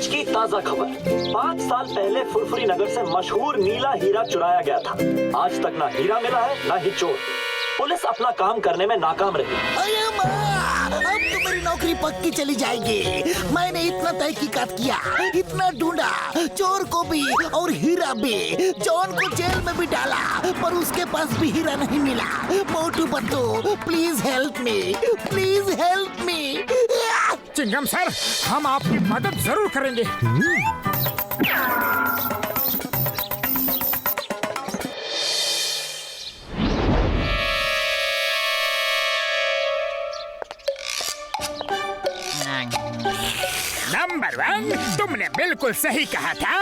आज की ताजा खबर। 5 साल पहले फुरफुरी नगर से मशहूर नीला हीरा चुराया गया था। आज तक ना हीरा मिला है ना ही चोर। पुलिस अपना काम करने में नाकाम रही। अरे माँ, अब तो मेरी नौकरी पक्की चली जाएगी। मैंने इतना तहकीकात किया, इतना ढूंढा, चोर को भी और हीरा भी। जॉन को जेल में भी डाला, पर उसके पास भी हीरा नहीं मिला। Motu Patlu, please help me, please help me. Chingam sir, हम आपकी मदद जरूर करेंगे। नंबर 1, तुमने बिल्कुल सही कहा था।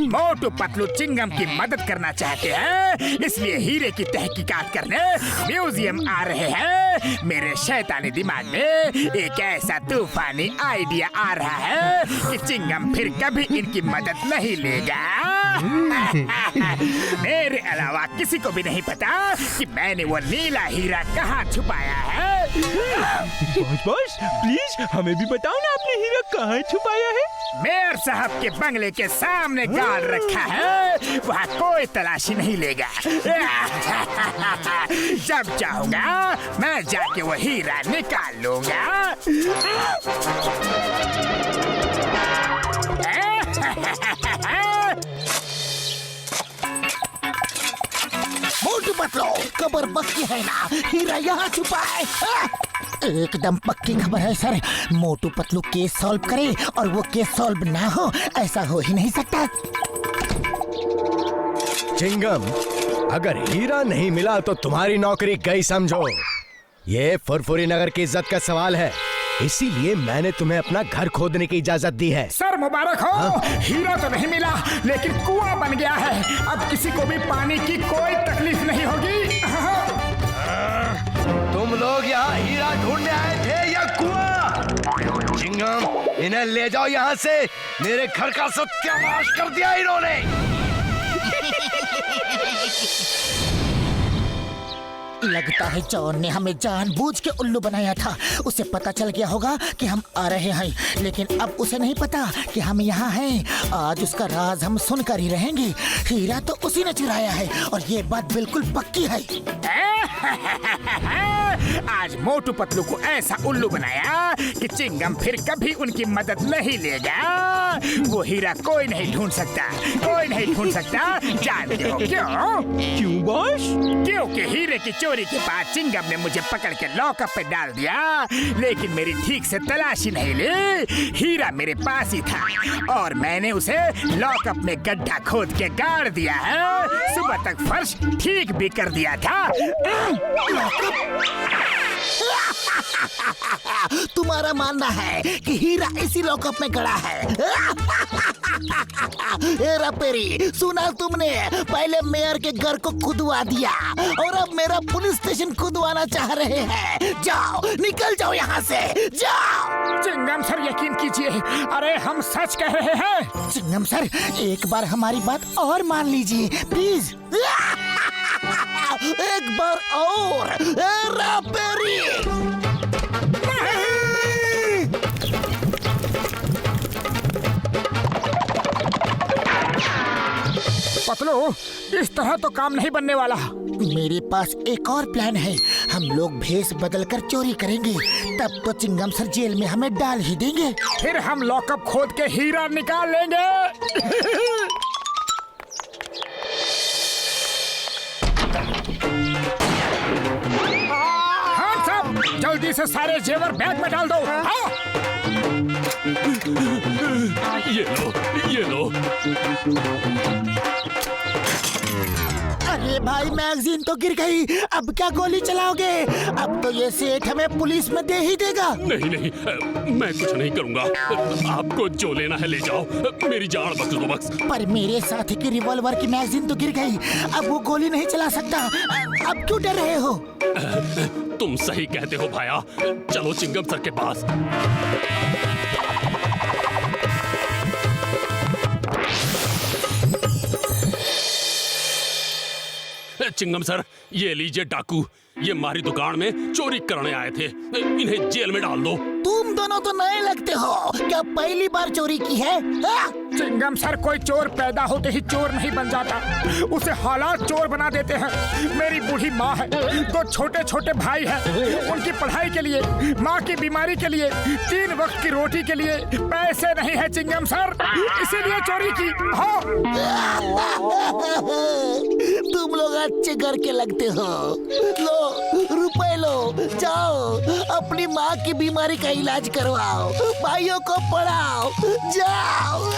मोटू पतलू चिंगम की मदद करना चाहते हैं, इसलिए हीरे की तहकीकात करने म्यूजियम आ रहे हैं। मेरे शैतानी दिमाग में एक ऐसा तूफानी आइडिया आ रहा है कि चिंगम फिर कभी इनकी मदद नहीं लेगा। मेरे अलावा किसी को भी नहीं पता कि मैंने वो नीला हीरा कहाँ छुपाया है। बॉस प्लीज हमें भी बताओ ना, आपने हीरा कहाँ छुपाया है? मेयर साहब के बंगले के सामने गाड़ रखा है, वहाँ कोई तलाशी नहीं लेगा। जब चाहूंगा मैं जाके वो हीरा निकाल लूंगा। मोटू पतलू, खबर पक्की है ना? हीरा यहाँ छुपा है। एकदम पक्की खबर है sir. Motu Patlu case solve करे और वो केस सॉल्व ना हो, ऐसा हो ही नहीं सकता। चिंगम, अगर हीरा नहीं मिला तो तुम्हारी नौकरी गई समझो। ये फुरफुरी नगर की इज्जत का सवाल है, इसीलिए मैंने तुम्हें अपना घर खोदने की इजाजत दी है। सर मुबारक हो। हीरा तो नहीं मिला, लेकिन कुआं बन गया है। अब किसी को भी पानी की कोई तकलीफ नहीं होगी। तुम लोग यहाँ हीरा ढूंढने आए थे या कुआं? चिंगम, इन्हें ले जाओ यहाँ से। मेरे घर का सत्यानाश कर दिया इन्होंने। लगता है जॉन ने हमें जानबूझ के उल्लू बनाया था। उसे पता चल गया होगा कि हम आ रहे हैं, लेकिन अब उसे नहीं पता कि हम यहाँ हैं। आज उसका राज हम सुनकर ही रहेंगे। हीरा तो उसी ने चुराया है और ये बात बिल्कुल पक्की है। आज मोटू पतलू को ऐसा उल्लू बनाया कि चिंगम फिर कभी उनकी मदद नहीं लेगा। वो हीरा कोई नहीं ढूंढ सकता, कोई नहीं ढूंढ सकता। जानते हो क्यों? क्यों बॉस? क्योंकि हीरे की चोरी के बाद चिंगम ने मुझे पकड़ के लॉकअप पे डाल दिया, लेकिन मेरी ठीक से तलाशी नहीं ली। हीरा मेरे पास ही था और मैंने उसे लॉकअप में गड्ढा खोद के गाड़ दिया है। सुबह तक फर्श ठीक भी कर दिया था। तुम्हारा मानना है कि हीरा इसी लॉकअप में गड़ा है? हेरा पेरी, सुना तुमने? पहले मेयर के घर को खुदवा दिया और अब मेरा पुलिस स्टेशन खुदवाना चाह रहे हैं। जाओ, निकल जाओ यहाँ से, जाओ। चिंगम सर यकीन कीजिए, अरे हम सच कह रहे हैं। चिंगम सर, एक बार हमारी बात और मान लीजिए प्लीज। एक बार और। हेरा पेरी, पतलू, इस तरह तो काम नहीं बनने वाला। मेरे पास एक और प्लान है। हम लोग भेष बदलकर चोरी करेंगे, तब तो चिंगम सर जेल में हमें डाल ही देंगे। फिर हम लॉकअप खोद के हीरा निकाल लेंगे। हाँ सब, जल्दी से सारे जेवर बैग में डाल दो। हाँ? ये लो। अरे भाई, मैगजीन तो गिर गई। अब क्या गोली चलाओगे? अब तो ये सेठ हमें पुलिस में दे ही देगा। नहीं, मैं कुछ नहीं करूंगा। आपको जो लेना है ले जाओ, मेरी जान बख्श दो बस। पर मेरे साथी की रिवॉल्वर की मैगजीन तो गिर गई, अब वो गोली नहीं चला सकता। अब क्यों डर रहे हो? तुम सही कहते हो भाया। चलो चिंगम सर के पास। चिंगम सर, ये लीजिए डाकू। ये हमारी दुकान में चोरी करने आए थे। इन्हें जेल में डाल दो। तुम दोनों तो नए लगते हो, क्या पहली बार चोरी की है? चिंगम सर, कोई चोर पैदा होते ही चोर नहीं बन जाता, उसे हालात चोर बना देते हैं। मेरी बूढ़ी माँ है, 2 छोटे छोटे भाई हैं, उनकी पढ़ाई के लिए, माँ की बीमारी के लिए, 3 वक्त की रोटी के लिए पैसे नहीं है चिंगम सर, इसीलिए चोरी की। हाँ। तुम लोग अच्छे घर के लगते हो। लो रुपए लो, जाओ अपनी माँ की बीमारी का इलाज करवाओ, भाइयों को पढ़ाओ, जाओ।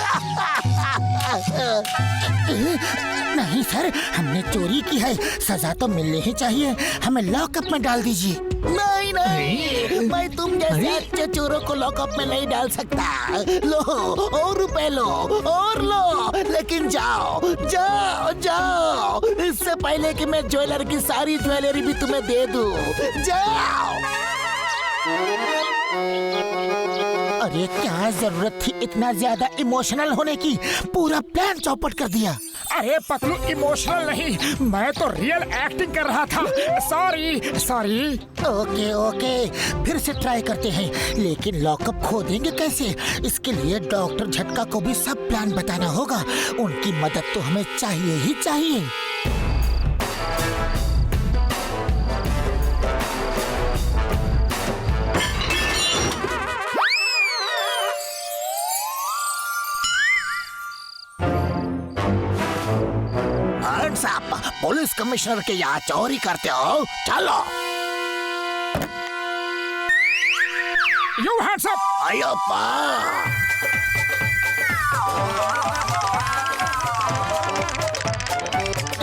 नहीं सर, हमने चोरी की है, सजा तो मिलनी ही चाहिए, हमें लॉकअप में डाल दीजिए। नहीं नहीं, मैं तुम जैसे अच्छे चोरों को लॉकअप में नहीं डाल सकता। लो और रुपए लो और लो, लेकिन जाओ जाओ जाओ, इससे पहले कि मैं ज्वेलर की सारी ज्वेलरी भी तुम्हें दे दूं। जाओ। अरे क्या जरूरत थी इतना ज्यादा इमोशनल होने की, पूरा प्लान चौपट कर दिया। अरे पतलू, इमोशनल नहीं, मैं तो रियल एक्टिंग कर रहा था। Sorry sorry. ओके ओके, फिर से ट्राई करते हैं, लेकिन लॉकअप खोदेंगे कैसे? इसके लिए डॉक्टर झटका को भी सब प्लान बताना होगा, उनकी मदद तो हमें चाहिए ही चाहिए। साहब, पुलिस कमिश्नर के यहाँ चोरी करते हो? चलो। You hands up! अय्यप्पा!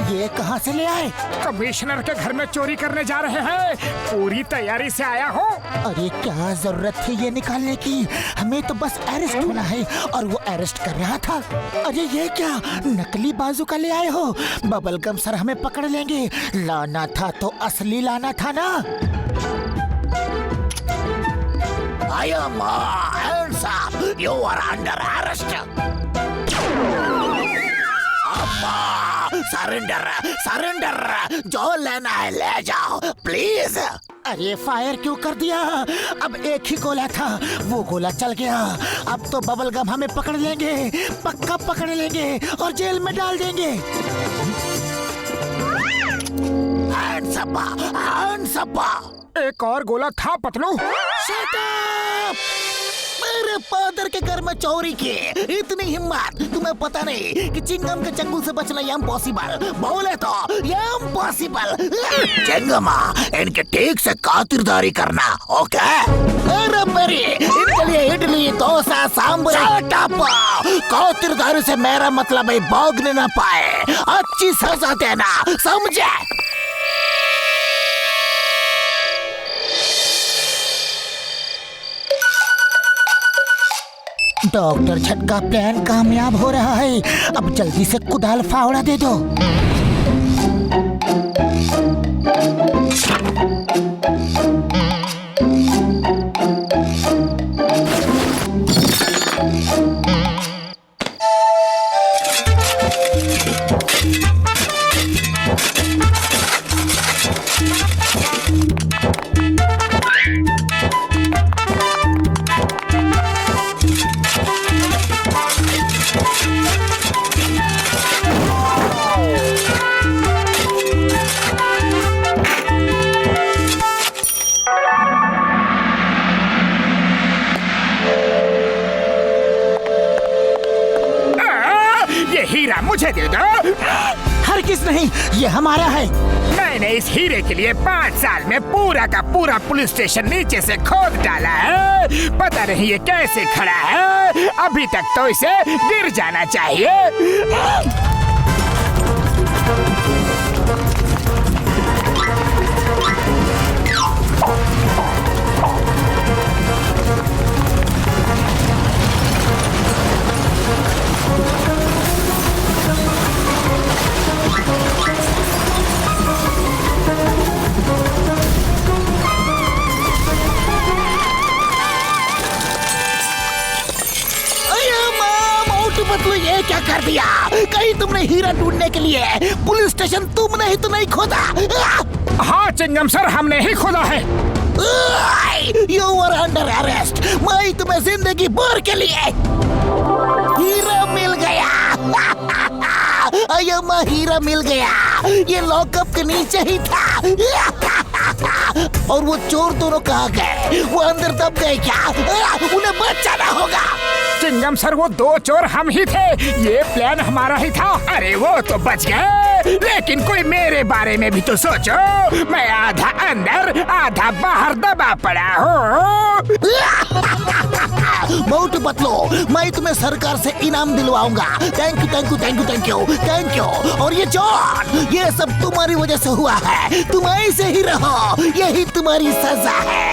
ये कहाँ से ले आए? कमिश्नर के घर में चोरी करने जा रहे हैं, पूरी तैयारी से आया हूँ। अरे क्या जरूरत थी ये निकालने की, हमें तो बस अरेस्ट होना है, और वो अरेस्ट कर रहा था। अरे ये क्या नकली बाजूका ले आए हो? बबलगम सर हमें पकड़ लेंगे, लाना था तो असली लाना था ना। I am hands up. You are under arrest. Surrender surrender, जो लेना है ले जाओ प्लीज। अरे फायर क्यों कर दिया? अब एक ही गोला था, वो गोला चल गया। अब तो बबलगम हमें पकड़ लेंगे, पक्का पकड़ लेंगे और जेल में डाल देंगे। Hands up, hands up. एक और गोला था पतलू। Shut up! मेरे फादर के घर में चोरी की, इतनी हिम्मत! तुम्हें पता नहीं कि चिंगम के चंगुल से बचना इम्पॉसिबल, बोले तो इम्पॉसिबल। चिंगमा, इनके ठीक से खातिरदारी करना, ओके? अरे मेरी, इनके लिए इडली डोसा सांभर। Shut up! खातिरदारी से मेरा मतलब है भागने न पाए, अच्छी सजा देना, समझे? डॉक्टर झटका प्लान कामयाब हो रहा है, अब जल्दी से कुदाल फावड़ा दे दो। हीरा मुझे दे दो। हरगिज़ नहीं, ये हमारा है। मैंने इस हीरे के लिए 5 साल में पूरा का पूरा पुलिस स्टेशन नीचे से खोद डाला है, पता नहीं ये कैसे खड़ा है, अभी तक तो इसे गिर जाना चाहिए। पतलू, ये क्या कर दिया? कहीं तुमने हीरा ढूंढने के लिए पुलिस स्टेशन तुमने ही तो नहीं खोदा? हाँ चिंगम सर, हमने ही खोदा है। You are under arrest. मैं तुम्हें जिंदगी भर के लिए हीरा मिल गया। अय्यम्मा, हीरा मिल गया। ये लॉकअप के नीचे ही था। और वो चोर दोनों कहाँ गए? वो अंदर दब गए क्या? उन्हें बचाना होगा। चिंगम सर, वो 2 चोर हम ही थे। ये प्लान हमारा ही था। अरे वो तो बच गए, लेकिन कोई मेरे बारे में भी तो सोचो। मैं आधा अंदर आधा बाहर दबा पड़ा हूँ। मोटू पतलू, मैं तुम्हें सरकार से इनाम दिलवाऊंगा। Thank you thank you thank you thank you thank you. और ये जॉन, ये सब तुम्हारी वजह से हुआ है। तुम ऐसे ही रहो, यही तुम्हारी सजा है।